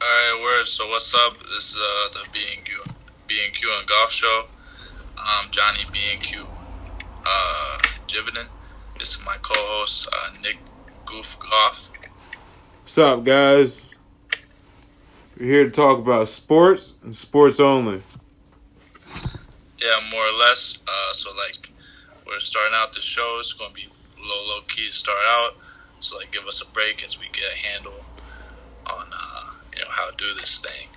Alright, word. So what's up? This is the Bnq and Golf show. I'm Johnny Bnq Jivenin. This is my co-host Nick Goof Goff. What's up, guys? We're here to talk about sports and sports only. Yeah, more or less. So we're starting out the show. It's gonna be low key to start out. So give us a break as we get a handle on how to do this thing.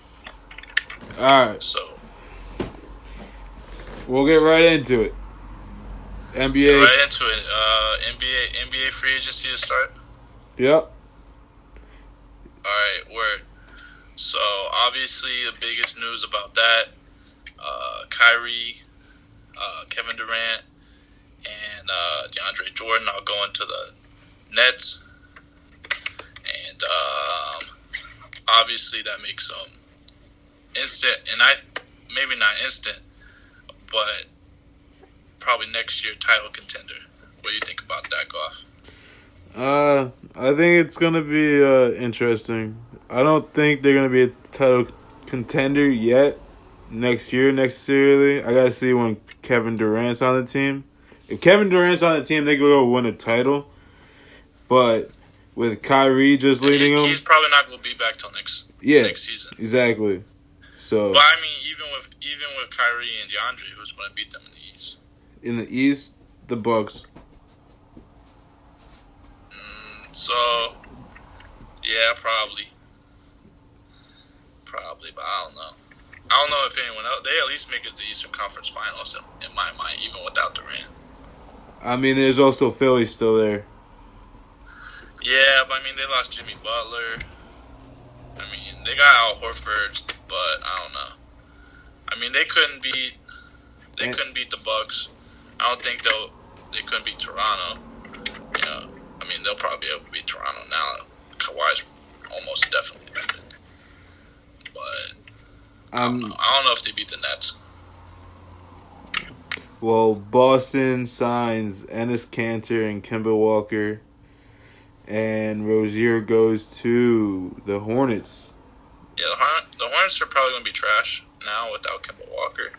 All right, So we'll get right into it. NBA. get right into it. NBA free agency to start. Yep. Alright, word. So, obviously, the biggest news about that, Kyrie, Kevin Durant, and DeAndre Jordan are going to the Nets. And, obviously, that makes them instant, and maybe not instant, but probably next year title contender. What do you think about that, Goff? I think it's gonna be interesting. I don't think they're gonna be a title contender yet next year necessarily. I gotta see when Kevin Durant's on the team. If Kevin Durant's on the team, they could go win a title. But with Kyrie just leading them, he's probably not gonna be back till next season. Exactly. So, but I mean, even with Kyrie and DeAndre, who's gonna beat them in the East? In the East, the Bucks. So, yeah, probably, but I don't know. I don't know if anyone else. They at least make it to the Eastern Conference Finals in my mind, even without Durant. I mean, there's also Philly still there. Yeah, but I mean, they lost Jimmy Butler. I mean, they got Al Horford, but I don't know. I mean, they couldn't beat the Bucks. I don't think they couldn't beat Toronto. I mean, they'll probably be able to beat Toronto now. Kawhi's almost definitely leaving. But I don't know if they beat the Nets. Well, Boston signs Enes Kanter and Kemba Walker, and Rozier goes to the Hornets. Yeah, the Hornets are probably going to be trash now without Kemba Walker.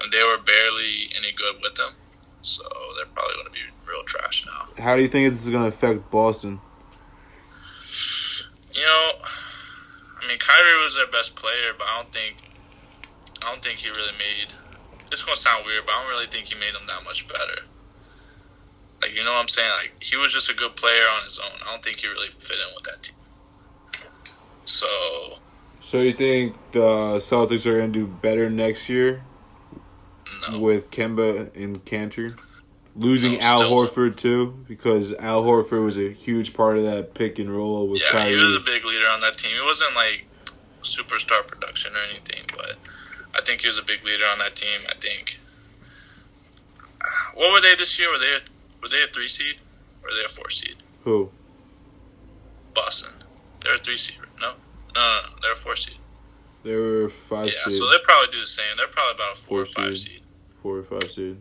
And they were barely any good with them. So they're probably going to be real trash now. How do you think this is going to affect Boston? I mean, Kyrie was their best player, but I don't think he really made. It's going to sound weird, but I don't really think he made them that much better. You know what I'm saying? He was just a good player on his own. I don't think he really fit in with that team. So you think the Celtics are going to do better next year? No. With Kemba and Kanter? Losing Al Horford, too, because Al Horford was a huge part of that pick and roll with Kyrie. Yeah, he was a big leader on that team. It wasn't superstar production or anything, but I think he was a big leader on that team. I think. What were they this year? Were they a 3 seed or were they a 4 seed? Who? Boston. They're a 3 seed. No, they're a 4 seed. They were 5 seed. Yeah, so they probably do the same. They're probably about a 4 or 5 seed. 4 or 5 seed.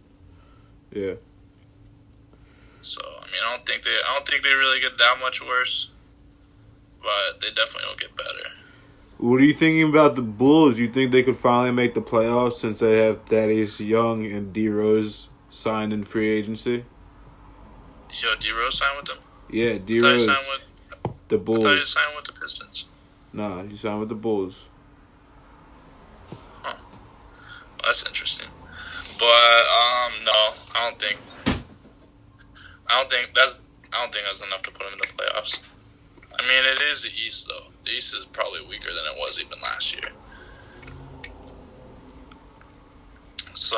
Yeah. So I mean, I don't think they really get that much worse, but they definitely don't get better. What are you thinking about the Bulls? You think they could finally make the playoffs since they have Thaddeus Young and D Rose signed in free agency? Yo, D Rose signed with them? Yeah, D Rose. Signed with the Bulls. I thought he signed with the Pistons. Nah, he signed with the Bulls. Huh. Well, that's interesting. But no, I don't think that's enough to put him in the playoffs. I mean, it is the East though. The East is probably weaker than it was even last year. So,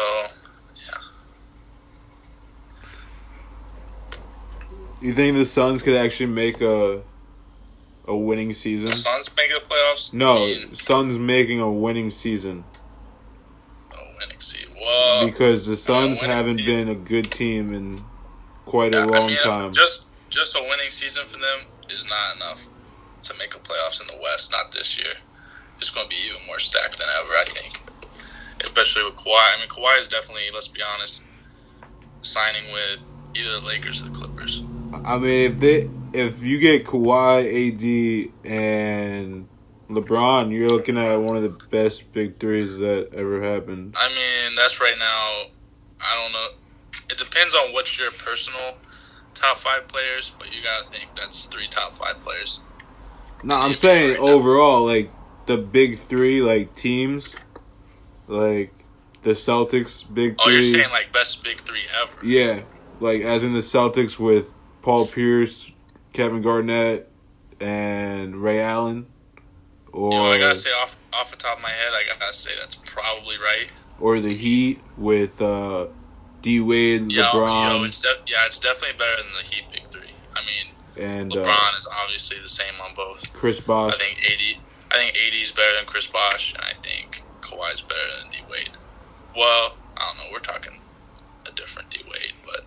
yeah. You think the Suns could actually make a winning season? The Suns making the playoffs? No, Suns making a winning season. Winning season. Well, because the Suns haven't been a good team in quite a long time. Just a winning season for them is not enough to make a playoffs in the West. Not this year. It's going to be even more stacked than ever, I think. Especially with Kawhi. I mean, Kawhi is definitely, let's be honest, signing with either the Lakers or the Clippers. I mean, if you get Kawhi, AD, and LeBron, you're looking at one of the best big threes that ever happened. I mean, that's right now. I don't know. It depends on what's your personal top 5 players, but you gotta think that's 3 top 5 players. No, I'm saying right overall, like the big three, like teams, like the Celtics, big three. Oh, you're saying like best big 3 ever? Yeah, like as in the Celtics with Paul Pierce, Kevin Garnett, and Ray Allen. Or I gotta say off the top of my head, I gotta say that's probably right. Or the Heat with D Wade, LeBron. It's definitely better than the Heat big 3. I mean, and LeBron is obviously the same on both. Chris Bosh. I think AD is better than Chris Bosh, and I think Kawhi's better than D Wade. Well, I don't know. We're talking a different D Wade, but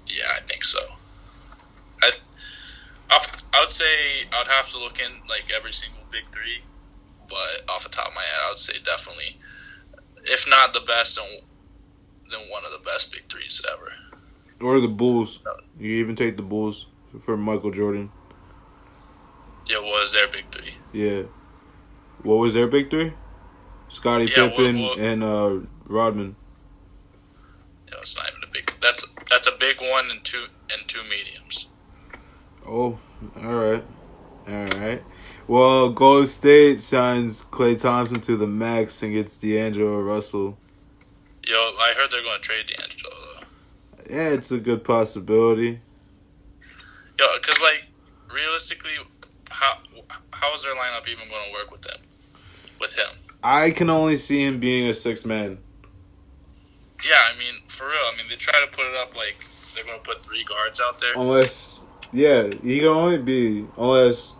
yeah, I think so. I would say I would have to look in like every single big 3, but off the top of my head, I would say definitely, if not the best, then one of the best big 3s ever. Or the Bulls. You even take the Bulls for Michael Jordan. Yeah, what was their big 3? Yeah. What was their big 3? Scottie Pippen and Rodman. Yeah, it's not even a big. That's a big one and two mediums. Oh, all right. Well, Golden State signs Klay Thompson to the max and gets D'Angelo Russell. Yo, I heard they're going to trade D'Angelo, though. Yeah, it's a good possibility. Yo, because, like, realistically, how is their lineup even going to work with him? I can only see him being a 6-man. Yeah, I mean, for real. I mean, they try to put it up like they're going to put 3 guards out there. He can only be unless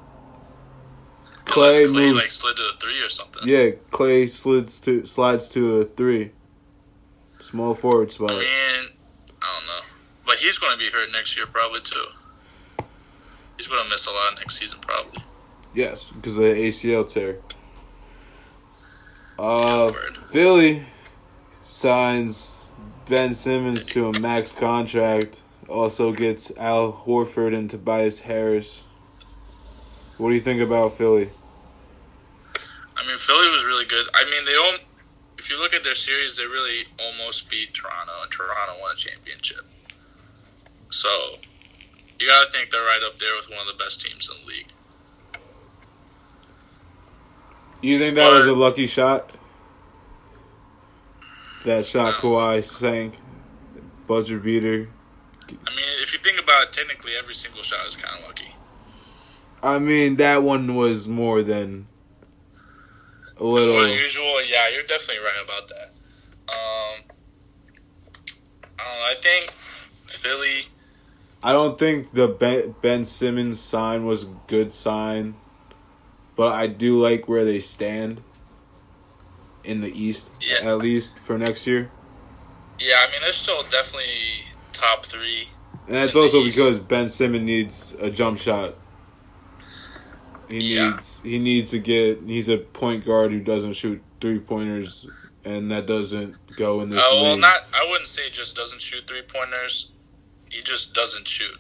Klay moves, like slid to a 3 or something. Yeah, Klay slides to a 3, small forward spot. I mean, I don't know, but he's going to be hurt next year probably too. He's going to miss a lot next season probably. Yes, because of the ACL tear. Philly signs Ben Simmons to a max contract. Also gets Al Horford and Tobias Harris. What do you think about Philly? I mean, Philly was really good. I mean, if you look at their series, they really almost beat Toronto, and Toronto won a championship. So, you got to think they're right up there with one of the best teams in the league. You think that was a lucky shot? That shot Kawhi sank? Buzzer beater? I mean, if you think about it, technically every single shot is kind of lucky. I mean, that one was more than a little... More than usual, yeah, you're definitely right about that. I think Philly... I don't think the Ben Simmons sign was a good sign, but I do like where they stand in the East, at least for next year. Yeah, I mean, they're still definitely top 3. And that's also because Ben Simmons needs a jump shot. He's a point guard who doesn't shoot 3-pointers, and that doesn't go in this league. I wouldn't say just doesn't shoot 3-pointers. He just doesn't shoot.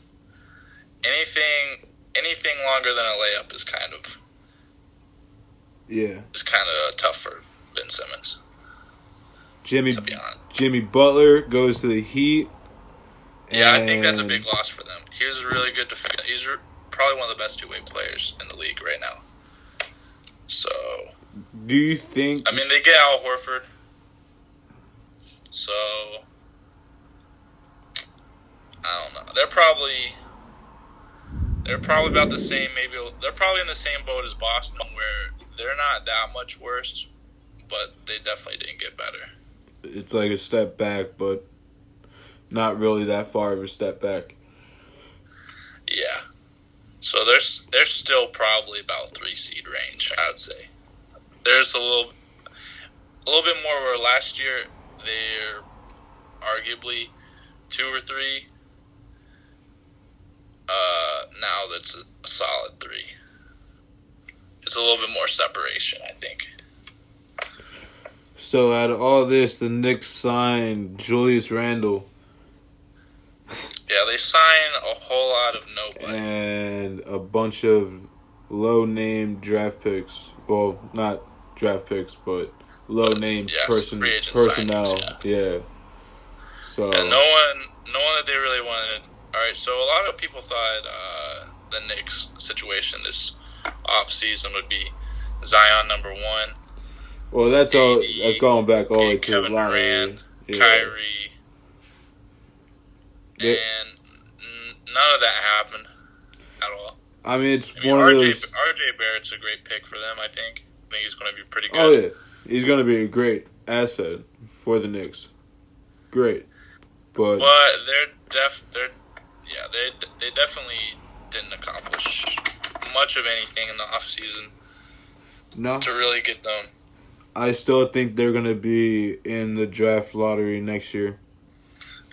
Anything longer than a layup is kind of tough for Ben Simmons. Jimmy Butler goes to the Heat. Yeah, I think that's a big loss for them. He was a really good defender. He's probably one of the best two-way players in the league right now. So, do you think? I mean, they get Al Horford. So, I don't know. They're probably about the same. Maybe they're probably in the same boat as Boston, where they're not that much worse, but they definitely didn't get better. It's like a step back, but not really that far of a step back. Yeah. So they're still probably about 3 seed range, I would say. There's a little bit more where last year they're arguably 2 or 3. Now that's a solid 3. It's a little bit more separation, I think. So out of all this, the Knicks signed Julius Randle. Yeah, they signed a whole lot of nobody. And a bunch of low-name draft picks. Well, not draft picks, but low-name free agent personnel. signings, Yeah. So. And no one that they really wanted. All right, so a lot of people thought the Knicks situation this offseason would be Zion number 1. Well, that's AD, all. That's going back all the way to Kevin the lottery. Durant, Yeah. Kyrie, and none of that happened at all. I mean, it's one of those. RJ Barrett's a great pick for them. I think he's going to be pretty good. Oh yeah, he's going to be a great asset for the Knicks. Great, but they definitely didn't accomplish much of anything in the offseason. No, to really get them. I still think they're going to be in the draft lottery next year.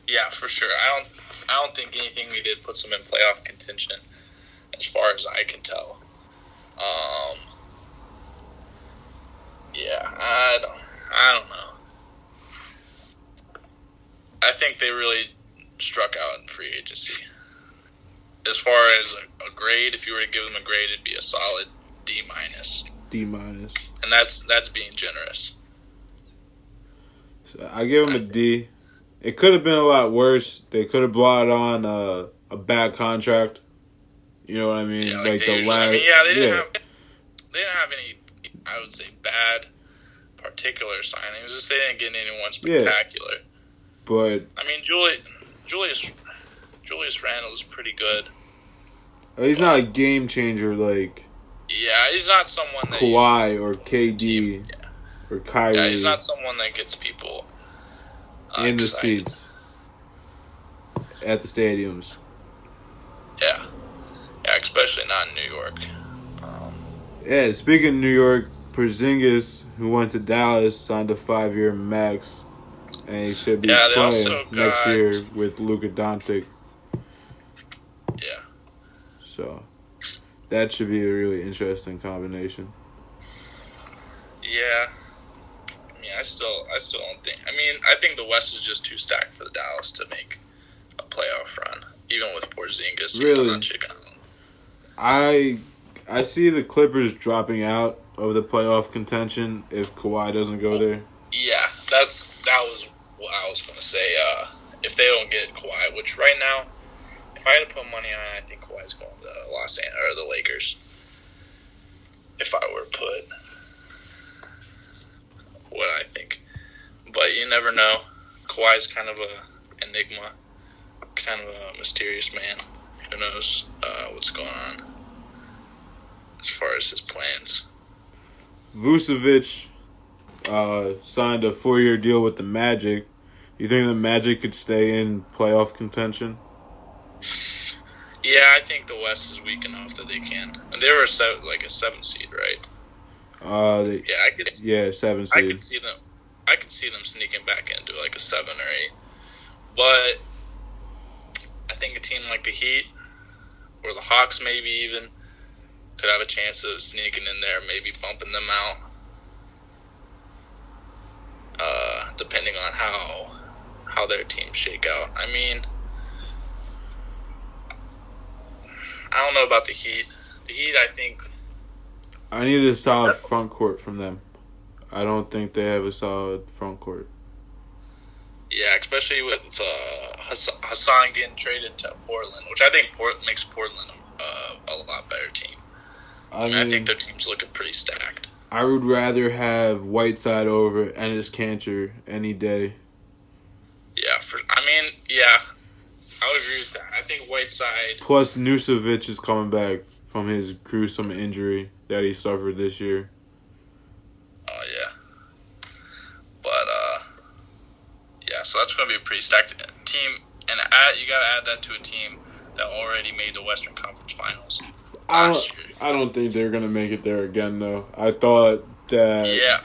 Yeah, for sure. I don't think anything we did puts them in playoff contention, as far as I can tell. Yeah, I don't know. I think they really struck out in free agency. As far as a grade, if you were to give them a grade, it'd be a solid D-. D-. And that's being generous. So I give them a D. It could have been a lot worse. They could have brought on a bad contract. You know what I mean? Yeah, like the usually, last. they didn't have any, I would say, bad particular signings. Just they didn't get anyone spectacular. Yeah. But I mean, Julius Randle is pretty good. He's not a game changer like. Yeah, he's not someone that Kawhi or KD or Kyrie. Yeah, he's not someone that gets people in the excited. seats at the stadiums. Yeah, especially not in New York. Yeah, speaking of New York, Porzingis, who went to Dallas, signed a 5-year max, and he should be playing next year with Luka Doncic. Yeah. So that should be a really interesting combination. Yeah. I mean, I still don't think. I mean, I think the West is just too stacked for the Dallas to make a playoff run, even with Porzingis. Really? I see the Clippers dropping out of the playoff contention if Kawhi doesn't go there. Yeah, that was what I was going to say. If they don't get Kawhi, which right now, if I had to put money on it, I think Kawhi's going to Los Angeles or the Lakers. If I were to put what I think, but you never know. Kawhi's kind of a enigma, kind of a mysterious man. Who knows what's going on as far as his plans. Vucevic signed a 4-year deal with the Magic. You think the Magic could stay in playoff contention? Yeah, I think the West is weak enough that they can. And they were a 7 seed, right? 7 seed. I could see them sneaking back into like a 7 or 8. But I think a team like the Heat or the Hawks, maybe even, could have a chance of sneaking in there, maybe bumping them out. Depending on how their teams shake out. I mean, I don't know about the Heat. The Heat, I think... I need a solid front court from them. I don't think they have a solid front court. Yeah, especially with Hassan getting traded to Portland, which I think makes Portland a lot better team. I think their team's looking pretty stacked. I would rather have Whiteside over Enes Kanter any day. Yeah, I would agree with that. I think Whiteside... Plus, Vucevic is coming back from his gruesome injury that he suffered this year. Oh, yeah. But, so that's going to be a pretty stacked team. And you got to add that to a team that already made the Western Conference Finals last year. I don't think they're going to make it there again, though. I thought that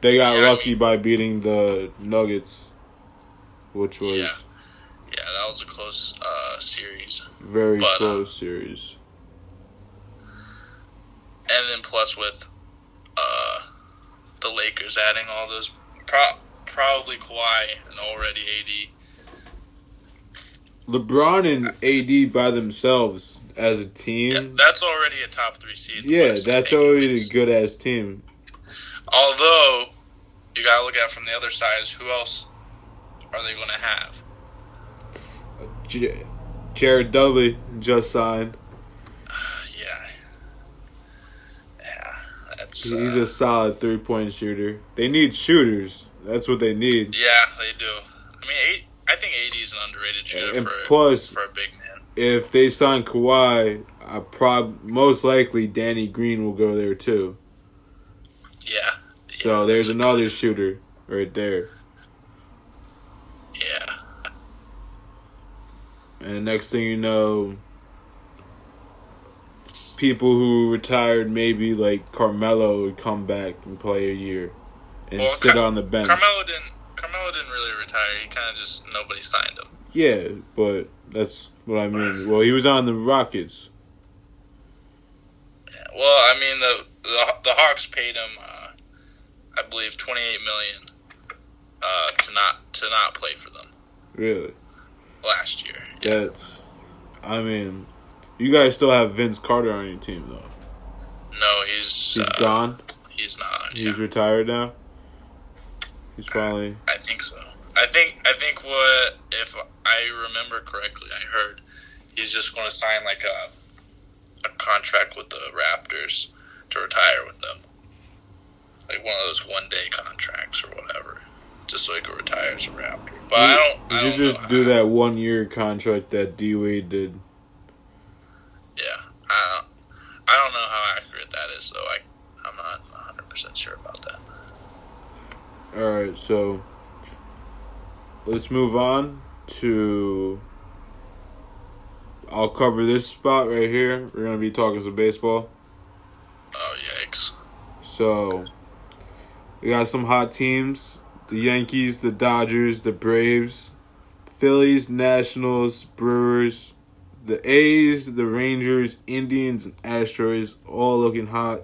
they got lucky by beating the Nuggets, which was... Yeah, that was a close series. Very close series. And then plus with the Lakers adding all those... Probably Kawhi and already AD. LeBron and AD by themselves as a Yeah, team. that's already a top 3 seed. Yeah, that's already a good ass team. Although, you gotta look at it from the other side is who else are they going to have? Jared Dudley just signed. He's a solid 3-point shooter. They need shooters. That's what they need. Yeah, they do. I mean, I think AD is an underrated shooter for a big man. If they sign Kawhi, most likely Danny Green will go there too. Yeah. So there's another shooter right there. Yeah. And next thing you know, people who retired, maybe like Carmelo, would come back and play a year and sit on the bench. Carmelo didn't really retire. He kind of just nobody signed him. Yeah, but that's what I mean. Well, he was on the Rockets. Yeah, well, I mean the Hawks paid him, I believe, $28 million to not play for them. Really? Last year. Yeah. I mean, you guys still have Vince Carter on your team though. No, he's gone. He's not. He's retired now. He's finally. I think so. I think what, if I remember correctly, I heard he's just going to sign like a contract with the Raptors to retire with them, like one of those 1-day contracts or whatever, just so he could retire as a Raptor. But I don't just do that 1-year contract that D-Wade did. Yeah, I don't know how accurate that is, so I'm not 100% sure about that. All right, so let's move on to. I'll cover this spot right here. We're gonna be talking some baseball. Oh yikes! So we got some hot teams: the Yankees, the Dodgers, the Braves, Phillies, Nationals, Brewers, the A's, the Rangers, Indians, and Astros, all looking hot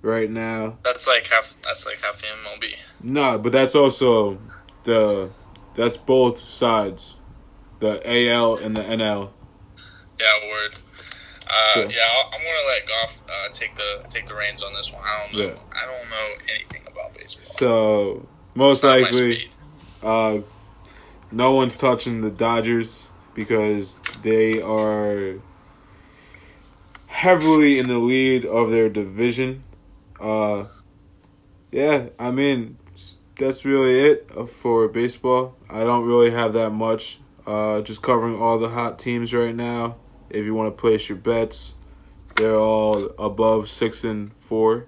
right now. That's like half MLB. Nah, but that's also that's both sides, the AL and the NL. Yeah, word. Yeah, I'm gonna let Goff take the reins on this one. I don't know. Yeah. I don't know anything about baseball. So most likely, no one's touching the Dodgers because they are heavily in the lead of their division. Yeah, I mean, that's really it for baseball. I don't really have that much. Just covering all the hot teams right now. If you want to place your bets, they're all above 6-4,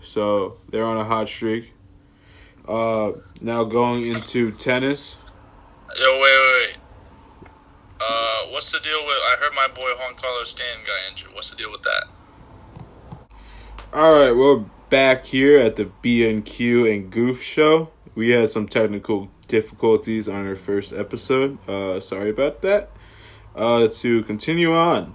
so they're on a hot streak. Now going into tennis. Yo, wait. What's the deal with? I heard my boy Juan Carlos Stanton got injured. What's the deal with that? All right, we're back here at the Bnq and Goof show. We had some technical difficulties on our first episode. Sorry about that. To continue on,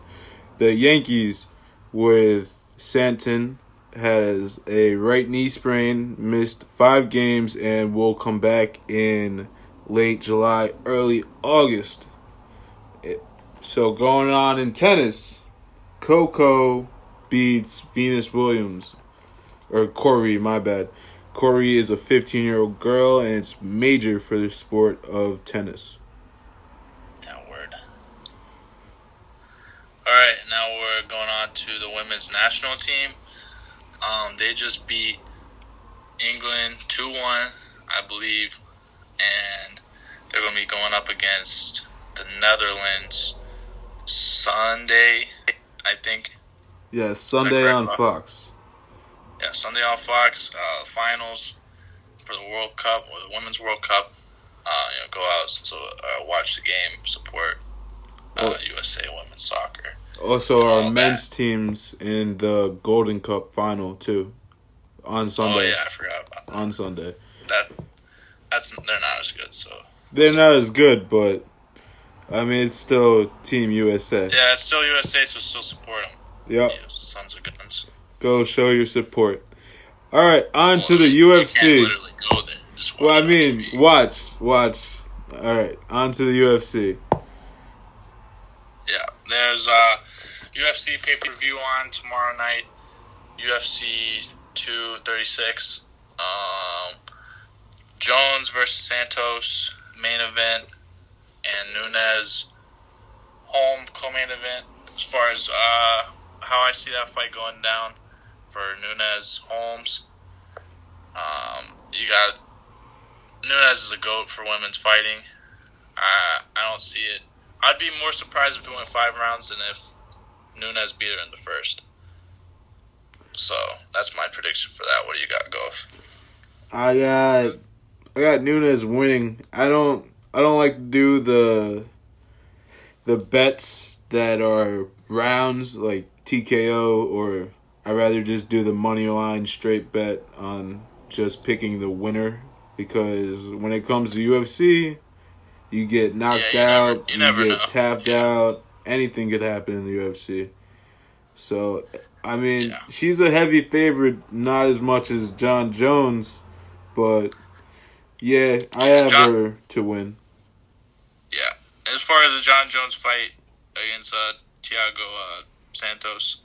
the Yankees with Stanton has a right knee sprain, missed 5 games, and will come back in late July, early August. So going on in tennis, Coco beats Venus Williams. Or Corey, my bad. Corey is a 15-year-old girl, and it's major for the sport of tennis. Alright, now we're going on to the women's national team. They just beat England 2-1, I believe, and they're going to be going up against the Netherlands Sunday, I think. Yeah, Sunday on Fox. Yeah, Sunday on Fox, finals for the World Cup, or the Women's World Cup. Go out, so watch the game, support USA Women's Soccer. Also, our men's teams in the Golden Cup final, too, on Sunday. Oh, yeah, I forgot about that. On Sunday. They're not as good, so. They're not as good, but, I mean, it's still Team USA. Yeah, it's still USA, so still support them. Yep. Yeah, sons of guns. Go show your support. All right, on to the UFC. You can't literally go there. Just watch TV. Watch. All right, on to the UFC. Yeah, there's UFC pay-per-view on tomorrow night. UFC 236. Jones versus Santos main event, and Nunes home co-main event. As far as how I see that fight going down for Nunes Holmes, you got Nunes is a GOAT for women's fighting. I don't see it. I'd be more surprised if it went 5 rounds than if Nunes beat her in the first. So that's my prediction for that. What do you got, Goof? I got Nunes winning. I don't like to do the bets that are rounds like TKO, or I'd rather just do the money line straight bet on just picking the winner, because when it comes to UFC, you get knocked out, you never get know. tapped out, anything could happen in the UFC. So, I mean, she's a heavy favorite, not as much as John Jones, but yeah, I have her to win. Yeah. As far as the John Jones fight against Thiago Santos,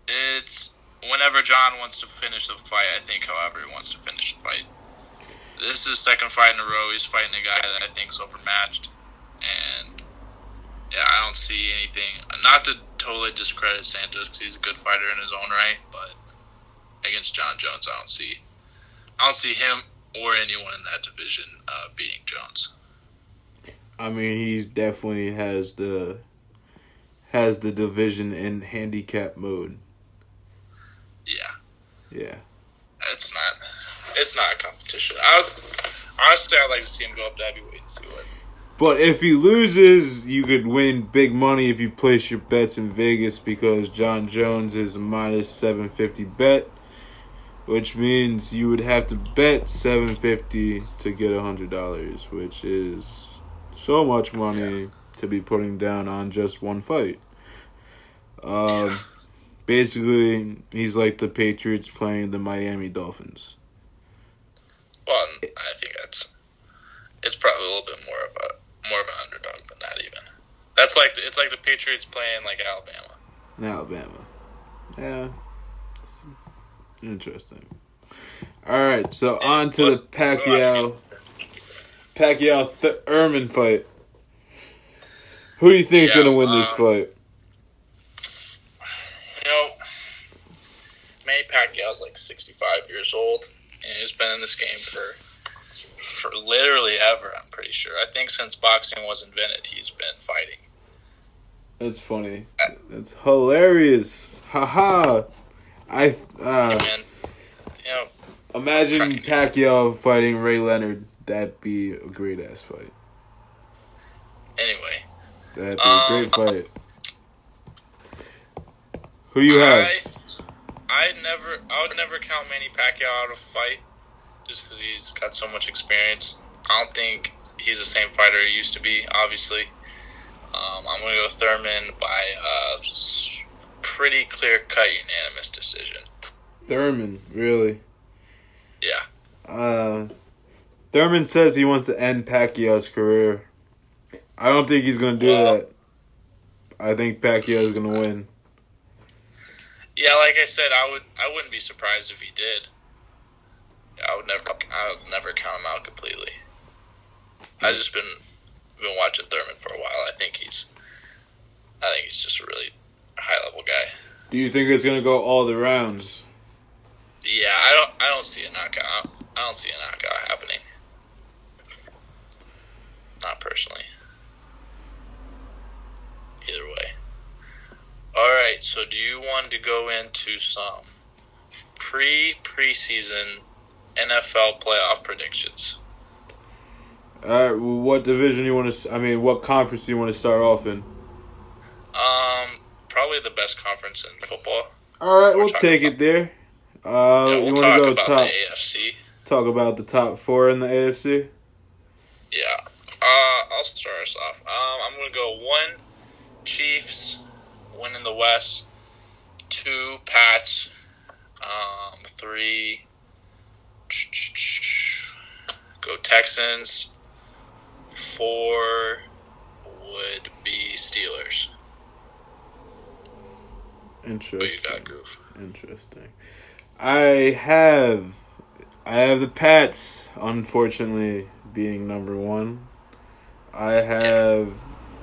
it's whenever John wants to finish the fight, I think, however he wants to finish the fight. This is his second fight in a row. He's fighting a guy that I think is overmatched. And, yeah, I don't see anything. Not to totally discredit Santos because he's a good fighter in his own right, but against John Jones, I don't see him or anyone in that division beating Jones. I mean, he's definitely has the division in handicap mode. Yeah. It's not a competition. Honestly, I'd like to see him go up to heavyweight and see what. But if he loses, you could win big money if you place your bets in Vegas, because John Jones is a minus 750 bet, which means you would have to bet $750 to get $100, which is so much money to be putting down on just one fight. Basically, he's like the Patriots playing the Miami Dolphins. Well, I think it's probably a little bit more of an underdog than that even. It's like the Patriots playing like Alabama. Yeah. Interesting. All right, so on to the Pacquiao Thurman fight. Who do you think is going to win this fight? Manny Pacquiao's like 65 years old, and he's been in this game for literally ever, I'm pretty sure. I think since boxing was invented, he's been fighting. That's funny. That's hilarious. Haha. Imagine Pacquiao fighting Ray Leonard. That'd be a great ass fight. Anyway. That'd be a great fight. Who do you have? I would never count Manny Pacquiao out of a fight just because he's got so much experience. I don't think he's the same fighter he used to be, obviously. I'm going to go Thurman by a pretty clear-cut unanimous decision. Thurman, really? Yeah. Thurman says he wants to end Pacquiao's career. I don't think he's going to do that. I think Pacquiao's going to win. Yeah, like I said, I wouldn't be surprised if he did. I would never count him out completely. I've just been watching Thurman for a while. I think he's just a really high level guy. Do you think it's gonna go all the rounds? Yeah, I don't see a knockout. I don't see a knockout happening. Not personally. Either way. Alright, so do you want to go into some preseason NFL playoff predictions? Alright, well, what division what conference do you want to start off in? Probably the best conference in football. Alright, we'll take it there. We'll talk about the AFC. Talk about the top 4 in the AFC? Yeah. I'll start us off. I'm going to go 1, Chiefs, winning the West. 2, Pats. 3, go Texans. 4 would be Steelers. Who you got, Goof? Interesting. I have the Pats, unfortunately, being number one. I have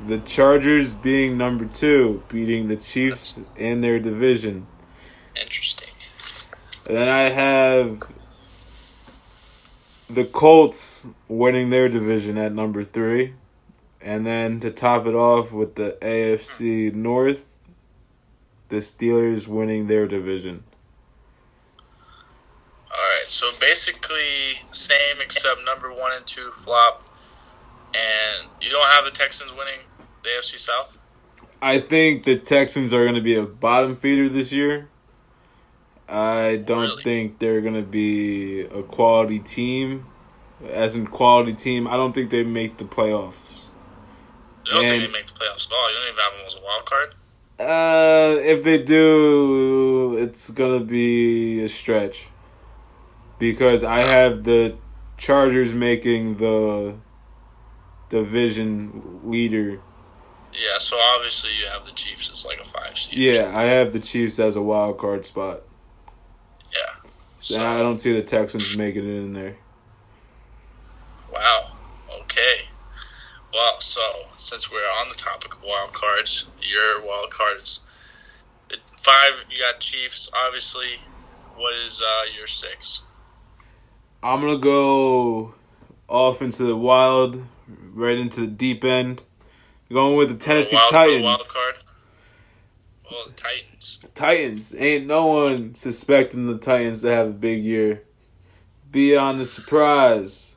the Chargers being number two, beating the Chiefs in their division. Interesting. And then I have the Colts winning their division at number three. And then to top it off with the AFC North, the Steelers winning their division. Alright, so basically same except number 1 and 2 flop. And you don't have the Texans winning the AFC South? I think the Texans are going to be a bottom feeder this year. I don't think they're going to be a quality team. As in quality team, I don't think they make the playoffs. You don't think they make the playoffs at all? You don't even have them as a wild card? If they do, it's going to be a stretch. Because I have the Chargers making the division leader. Yeah, so obviously you have the Chiefs as like a 5 seed. Yeah, I have the Chiefs as a wild card spot. Yeah. So I don't see the Texans making it in there. Wow. Okay. Well, so since we're on the topic of wild cards, your wild card is 5. You got Chiefs, obviously. What is your 6? I'm going to go off into the wild, right into the deep end. Going with the Tennessee Titans. Wild card? Well, the Titans. The Titans. Ain't no one suspecting the Titans to have a big year. Be on the surprise.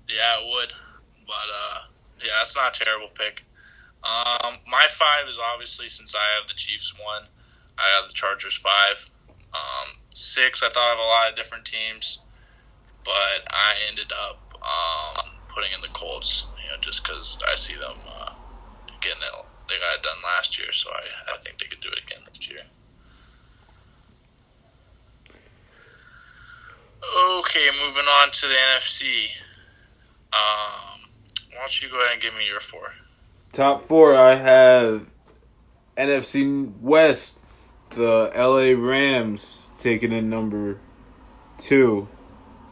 Yeah, it would. But, yeah, that's not a terrible pick. My 5 is obviously, since I have the Chiefs 1, I have the Chargers 5. 6, I thought of a lot of different teams, but I ended up putting in the Colts, just because I see them getting it. They got it done last year, so I think they could do it again this year. Okay, moving on to the NFC. Why don't you go ahead and give me your 4? Top 4, I have NFC West, the LA Rams taking in number 2.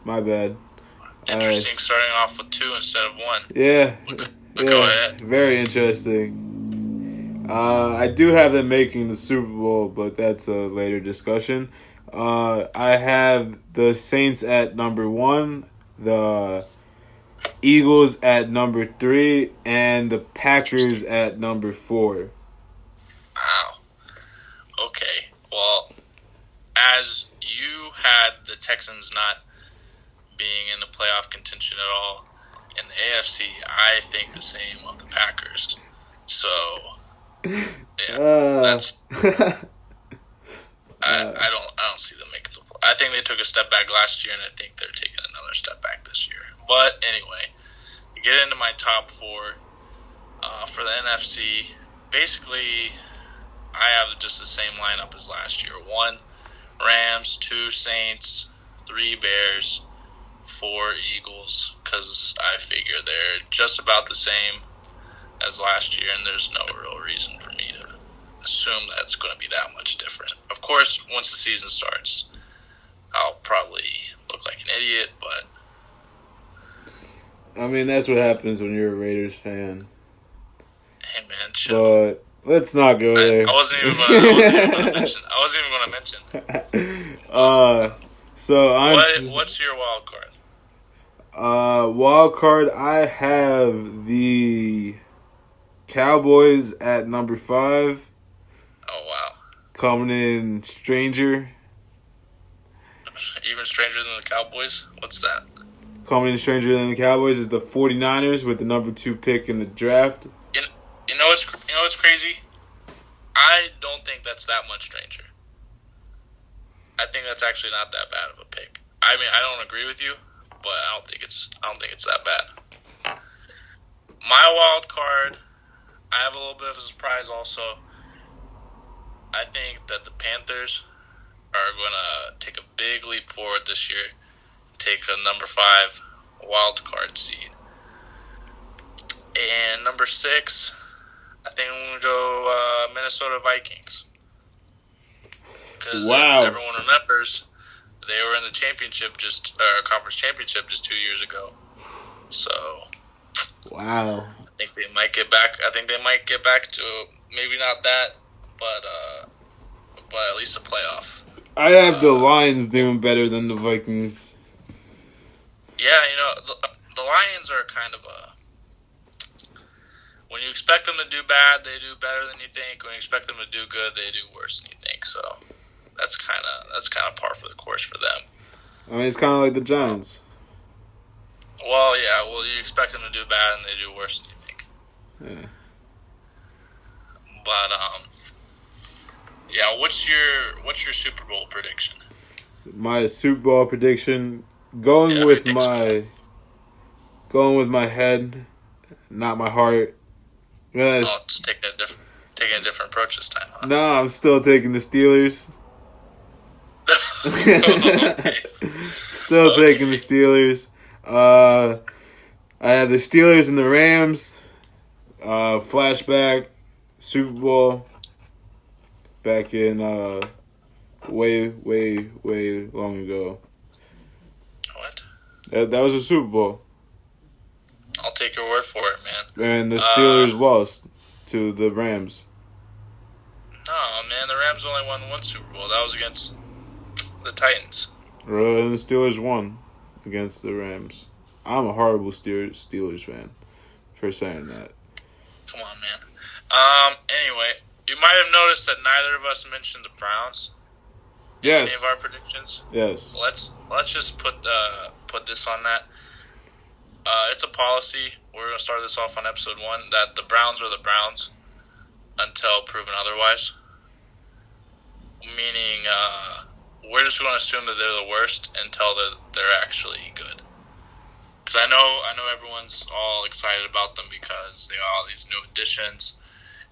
My bad. Interesting, starting off with 2 instead of 1. Yeah. But go ahead. Very interesting. I do have them making the Super Bowl, but that's a later discussion. I have the Saints at number 1, the Eagles at number 3, and the Packers at number 4. Wow. Okay. Well, as you had the Texans not being in the playoff contention at all in the AFC, I think the same of the Packers. So, yeah, that's. I don't see them making the. I think they took a step back last year, and I think they're taking another step back this year. But anyway, to get into my top 4 for the NFC. Basically, I have just the same lineup as last year: 1 Rams, 2 Saints, 3 Bears, 4 Eagles, because I figure they're just about the same as last year, and there's no real reason for me to assume that it's going to be that much different. Of course, once the season starts, I'll probably look like an idiot, but... I mean, that's what happens when you're a Raiders fan. Hey, man, chill. But let's not go there. I wasn't even going to mention. So what's your wild card? Wild card, I have the Cowboys at number 5. Oh, wow. Coming in stranger. Even stranger than the Cowboys? What's that? Coming in stranger than the Cowboys is the 49ers with the number 2 pick in the draft. You know what's crazy? I don't think that's that much stranger. I think that's actually not that bad of a pick. I mean, I don't agree with you, but I don't think it's that bad. My wild card, I have a little bit of a surprise also. I think that the Panthers are going to take a big leap forward this year, take the number 5 wild card seed. And number 6, I think I'm going to go Minnesota Vikings. Because Wow. if everyone remembers, they were in the conference championship just 2 years ago. So, Wow. I think they might get back. I think they might get back to maybe not that, but at least a playoff. I have the Lions doing better than the Vikings. Yeah, the Lions are kind of when you expect them to do bad, they do better than you think. When you expect them to do good, they do worse than you think. So that's kind of par for the course for them. I mean, it's kind of like the Giants. Well, yeah. Well, you expect them to do bad, and they do worse than you think. Yeah. But yeah. What's your Super Bowl prediction? My Super Bowl prediction, going with my head, not my heart. Just taking a different approach this time. Huh? No, I'm still taking the Steelers. Still taking the Steelers. I have the Steelers and the Rams. Flashback, Super Bowl. Back in way long ago. What? That was a Super Bowl. I'll take your word for it, man. And the Steelers lost to the Rams. No, man, the Rams only won one Super Bowl. That was against the Titans. And the Steelers won against the Rams. I'm a horrible Steelers fan for saying that. Come on, man. Anyway, you might have noticed that neither of us mentioned the Browns. Yes. Any of our predictions? Yes. Let's just put this on that. It's a policy. We're going to start this off on episode 1 that the Browns are the Browns until proven otherwise. Meaning, we're just going to assume that they're the worst until they're actually good. Because I know everyone's all excited about them because they got all these new additions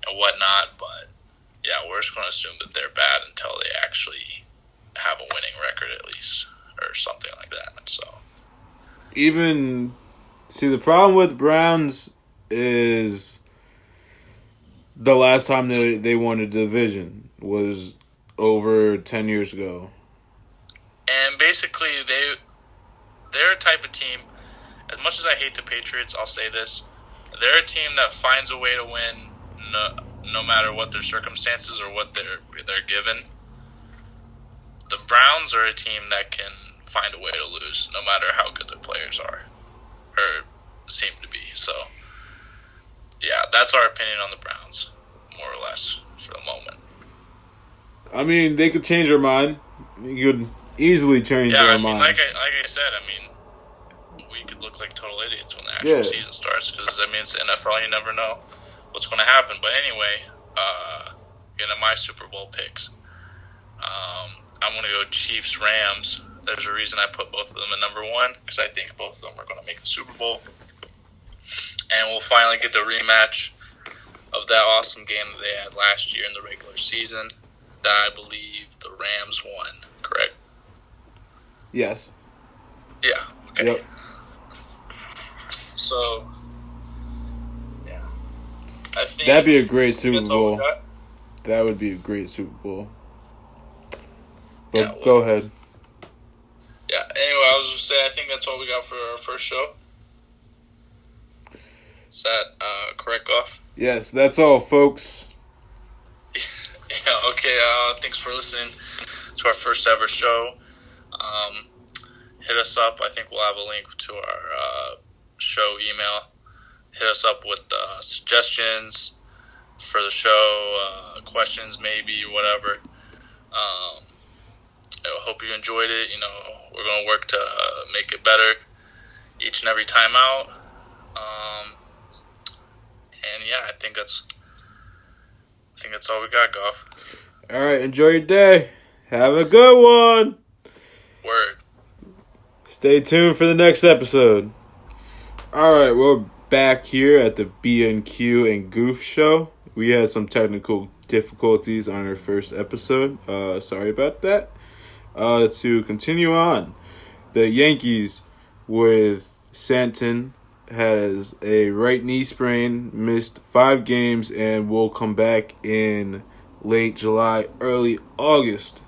and whatnot. But yeah, we're just going to assume that they're bad until they actually have a winning record at least, or something like that. So the problem with Browns is the last time they won a division was over 10 years ago. And basically, they're a type of team. As much as I hate the Patriots, I'll say this: they're a team that finds a way to win, no matter what their circumstances or what they're given. The Browns are a team that can find a way to lose, no matter how good their players are, or seem to be. So, yeah, that's our opinion on the Browns, more or less, for the moment. I mean, they could change their mind. You could easily change their mind. Like I said, we could look like total idiots when the actual season starts because, it's the NFL. You never know what's going to happen. But anyway, into my Super Bowl picks. I'm going to go Chiefs-Rams. There's a reason I put both of them at number 1 because I think both of them are going to make the Super Bowl. And we'll finally get the rematch of that awesome game that they had last year in the regular season that I believe the Rams won, correct? Yes. Yeah, okay. Yep. So, yeah. I think that'd be a great Super that's all we Bowl. got. That would be a great Super Bowl. But Yeah, go ahead. Yeah, anyway, I was just saying, I think that's all we got for our first show. Is that correct, Goff? Yes, that's all, folks. Yeah, okay, thanks for listening to our first ever show. Hit us up. I think we'll have a link to our show email. Hit us up with suggestions for the show, questions maybe, whatever. I hope you enjoyed it. We're going to work to make it better each and every time out. And yeah, I think that's all we got, Goff. All right, enjoy your day. Have a good one. Word. Stay tuned for the next episode. All right, we're back here at the Bnq and Goof show. We had some technical difficulties on our first episode. Sorry about that. To continue on, the Yankees with Stanton has a right knee sprain, missed 5 games, and will come back in late July, early August